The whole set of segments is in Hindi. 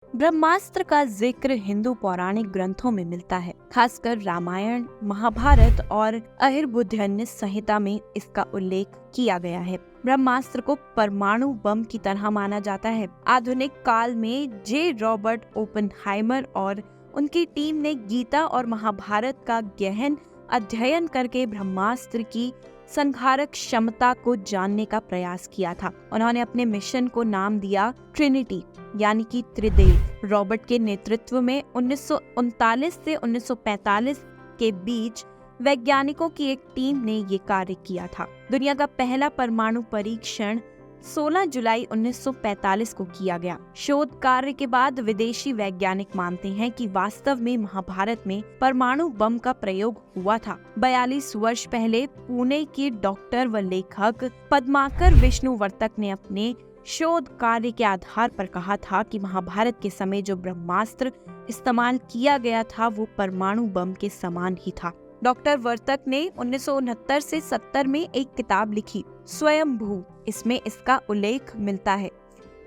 ब्रह्मास्त्र का जिक्र हिंदू पौराणिक ग्रंथों में मिलता है, खासकर रामायण, महाभारत और अहिर्बुद्ध संहिता में इसका उल्लेख किया गया है। ब्रह्मास्त्र को परमाणु बम की तरह माना जाता है। आधुनिक काल में जे रॉबर्ट ओपेनहाइमर और उनकी टीम ने गीता और महाभारत का गहन अध्ययन करके ब्रह्मास्त्र की संहारक क्षमता को जानने का प्रयास किया था। उन्होंने अपने मिशन को नाम दिया ट्रिनिटी, यानी कि त्रिदेव। रॉबर्ट के नेतृत्व में 1939 से 1945 के बीच वैज्ञानिकों की एक टीम ने ये कार्य किया था। दुनिया का पहला परमाणु परीक्षण 16 जुलाई 1945 को किया गया। शोध कार्य के बाद विदेशी वैज्ञानिक मानते हैं कि वास्तव में महाभारत में परमाणु बम का प्रयोग हुआ था। 42 वर्ष पहले पुणे के डॉक्टर व लेखक पद्माकर विष्णुवर्तक ने अपने शोध कार्य के आधार पर कहा था कि महाभारत के समय जो ब्रह्मास्त्र इस्तेमाल किया गया था वो परमाणु बम के समान ही था। डॉक्टर वर्तक ने 1969 से 70 में एक किताब लिखी, स्वयंभू। इसमें इसका उल्लेख मिलता है।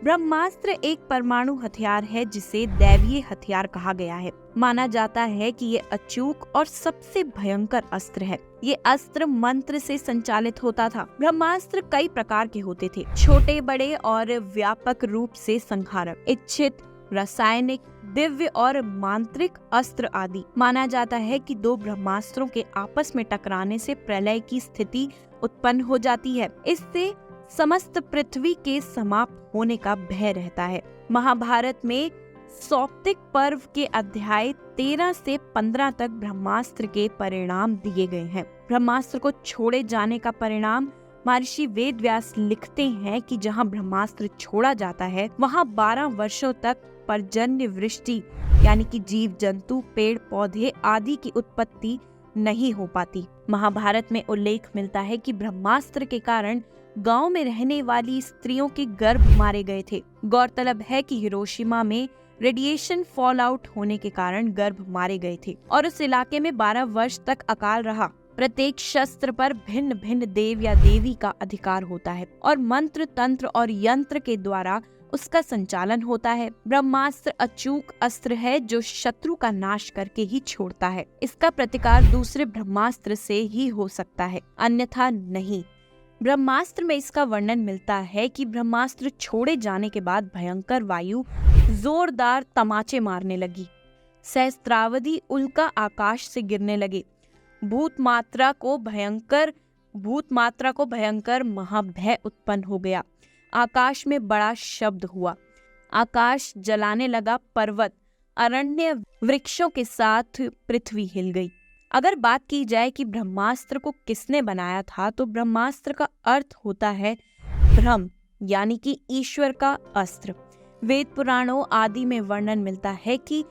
ब्रह्मास्त्र एक परमाणु हथियार है जिसे दैवीय हथियार कहा गया है। माना जाता है कि ये अचूक और सबसे भयंकर अस्त्र है। ये अस्त्र मंत्र से संचालित होता था। ब्रह्मास्त्र कई प्रकार के होते थे, छोटे, बड़े और व्यापक रूप से संहारक, इच्छित, रासायनिक, दिव्य और मांत्रिक अस्त्र आदि। माना जाता है कि दो ब्रह्मास्त्रों के आपस में टकराने से प्रलय की स्थिति उत्पन्न हो जाती है। इससे समस्त पृथ्वी के समाप्त होने का भय रहता है। महाभारत में सौप्तिक पर्व के अध्याय 13 से 15 तक ब्रह्मास्त्र के परिणाम दिए गए हैं। ब्रह्मास्त्र को छोड़े जाने का परिणाम महर्षि वेदव्यास लिखते हैं कि जहां ब्रह्मास्त्र छोड़ा जाता है वहां 12 वर्षों तक पर्जन्य वृष्टि, यानी कि जीव जंतु, पेड़ पौधे आदि की उत्पत्ति नहीं हो पाती। महाभारत में उल्लेख मिलता है कि ब्रह्मास्त्र के कारण गांव में रहने वाली स्त्रियों के गर्भ मारे गए थे। गौरतलब है कि हिरोशिमा में रेडिएशन फॉल आउट होने के कारण गर्भ मारे गए थे और उस इलाके में 12 वर्ष तक अकाल रहा। प्रत्येक शस्त्र पर भिन्न भिन्न देव या देवी का अधिकार होता है और मंत्र, तंत्र और यंत्र के द्वारा उसका संचालन होता है। ब्रह्मास्त्र अचूक अस्त्र है जो शत्रु का नाश करके ही छोड़ता है। इसका प्रतिकार दूसरे ब्रह्मास्त्र से ही हो सकता है, अन्यथा नहीं। ब्रह्मास्त्र में इसका वर्णन मिलता है कि ब्रह्मास्त्र छोड़े जाने के बाद भयंकर वायु जोरदार तमाचे मारने लगी, सहस्त्रावधि उल्का आकाश से गिरने लगे, भूत मात्रा को भयंकर महाभय उत्पन्न हो गया। आकाश में बड़ा शब्द हुआ, आकाश जलाने लगा, पर्वत, अरण्य, वृक्षों के साथ पृथ्वी हिल गई। अगर बात की जाए कि ब्रह्मास्त्र को किसने बनाया था, तो ब्रह्मास्त्र का अर्थ होता है ब्रह्म, यानी कि ईश्वर का अस्त्र। वेद पुराणों आदि में वर्णन मिलता है कि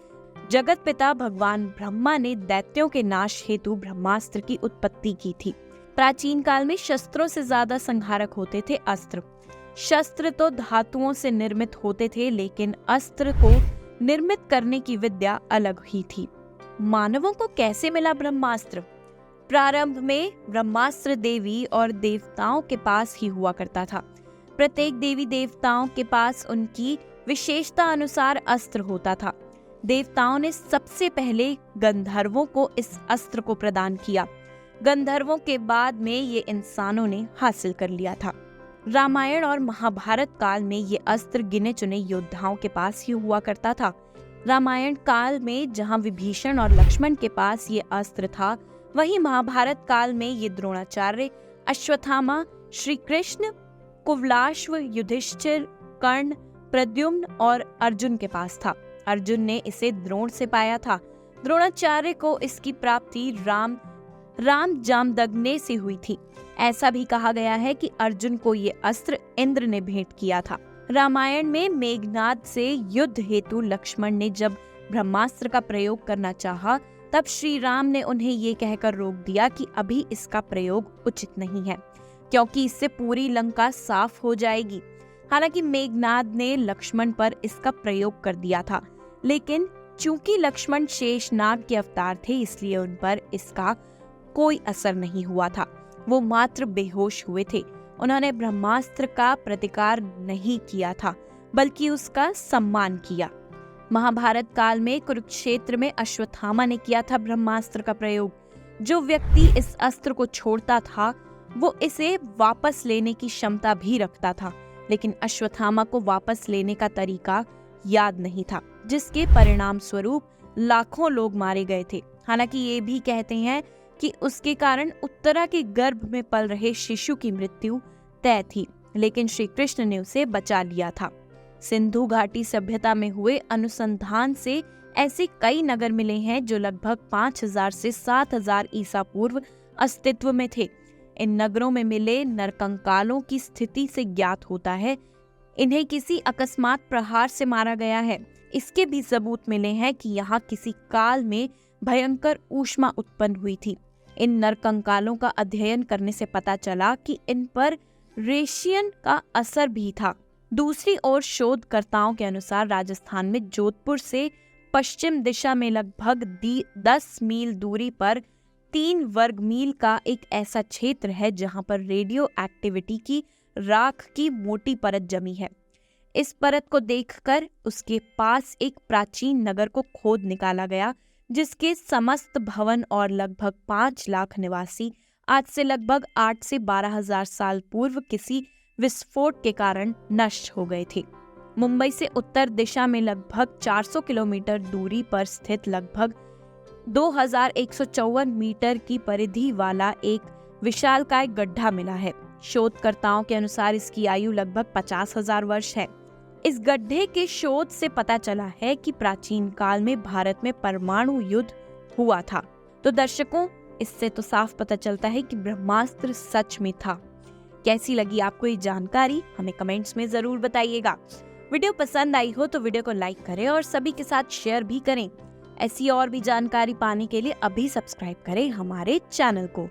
जगत पिता भगवान ब्रह्मा ने दैत्यों के नाश हेतु ब्रह्मास्त्र की उत्पत्ति की थी। प्राचीन काल में शस्त्रों से ज्यादा संहारक होते थे अस्त्र। शस्त्र तो धातुओं से निर्मित होते थे, लेकिन अस्त्र को निर्मित करने की विद्या अलग ही थी। मानवों को कैसे मिला ब्रह्मास्त्र? प्रारंभ में ब्रह्मास्त्र देवी और देवताओं के पास ही हुआ करता था। प्रत्येक देवी देवताओं के पास उनकी विशेषता अनुसार अस्त्र होता था। देवताओं ने सबसे पहले गंधर्वों को इस अस्त्र को प्रदान किया। गंधर्वों के बाद में ये इंसानों ने हासिल कर लिया था। रामायण और महाभारत काल में ये अस्त्र गिने चुने योद्धाओं के पास ही हुआ करता था। रामायण काल में जहां विभीषण और लक्ष्मण के पास ये अस्त्र था, वहीं महाभारत काल में ये द्रोणाचार्य, अश्वत्थामा, श्री कृष्ण, कुवलाश्व, युधिष्ठिर, कर्ण, प्रद्युम्न और अर्जुन के पास था। अर्जुन ने इसे द्रोण से पाया था। द्रोणाचार्य को इसकी प्राप्ति राम जामदग्ने से हुई थी। ऐसा भी कहा गया है कि अर्जुन को ये अस्त्र इंद्र ने भेंट किया था। रामायण में मेघनाद से युद्ध हेतु लक्ष्मण ने जब ब्रह्मास्त्र का प्रयोग करना चाहा, तब श्री राम ने उन्हें ये कहकर रोक दिया कि अभी इसका प्रयोग उचित नहीं है, क्योंकि इससे पूरी लंका साफ हो जाएगी। हालांकि मेघनाद ने लक्ष्मण पर इसका प्रयोग कर दिया था, लेकिन चूंकि लक्ष्मण शेषनाग के अवतार थे, इसलिए उन पर इसका कोई असर नहीं हुआ था। वो मात्र बेहोश हुए थे। उन्होंने ब्रह्मास्त्र का प्रतिकार नहीं किया था, बल्कि उसका सम्मान किया। महाभारत काल में कुरुक्षेत्र में अश्वत्थामा ने किया था ब्रह्मास्त्र का प्रयोग। जो व्यक्ति इस अस्त्र को छोड़ता था वो इसे वापस लेने की क्षमता भी रखता था, लेकिन अश्वत्थामा को वापस लेने का तरीका याद नहीं था, जिसके परिणाम स्वरूप लाखों लोग मारे गए थे। हालांकि ये भी कहते हैं कि उसके कारण उत्तरा के गर्भ में पल रहे शिशु की मृत्यु तय थी, लेकिन श्री कृष्ण ने उसे बचा लिया था। सिंधु घाटी सभ्यता में हुए अनुसंधान से ऐसे कई नगर मिले हैं जो लगभग 5000 से 7000 ईसा पूर्व अस्तित्व में थे। इन नगरों में मिले नरकंकालों की स्थिति से ज्ञात होता है इन्हें किसी अकस्मात प्रहार से मारा गया है। इसके भी सबूत मिले हैं कि यहाँ किसी काल में भयंकर ऊष्मा उत्पन्न हुई थी। इन नरकंकालों का अध्ययन करने से पता चला कि इन पर रेशियन का असर भी था। दूसरी ओर शोधकर्ताओं के अनुसार राजस्थान में जोधपुर से पश्चिम दिशा में लगभग 10 मील दूरी पर 3 वर्ग मील का एक ऐसा क्षेत्र है जहां पर रेडियो एक्टिविटी की राख की मोटी परत जमी है। इस परत को देखकर उसके पास एक प्राचीन नगर को खोद निकाला गया, जिसके समस्त भवन और लगभग 5 लाख निवासी आज से लगभग 8 से 12 हजार साल पूर्व किसी विस्फोट के कारण नष्ट हो गए थे। मुंबई से उत्तर दिशा में लगभग 400 किलोमीटर दूरी पर स्थित लगभग 2154 मीटर की परिधि वाला एक विशालकाय गड्ढा मिला है। शोधकर्ताओं के अनुसार इसकी आयु लगभग 50,000 वर्ष है। इस गड्ढे के शोध से पता चला है कि प्राचीन काल में भारत में परमाणु युद्ध हुआ था। तो दर्शकों, इससे तो साफ पता चलता है कि ब्रह्मास्त्र सच में था। कैसी लगी आपको ये जानकारी, हमें कमेंट्स में जरूर बताइएगा। वीडियो पसंद आई हो तो वीडियो को लाइक करें और सभी के साथ शेयर भी करें। ऐसी और भी जानकारी पाने के लिए अभी सब्सक्राइब करें हमारे चैनल को।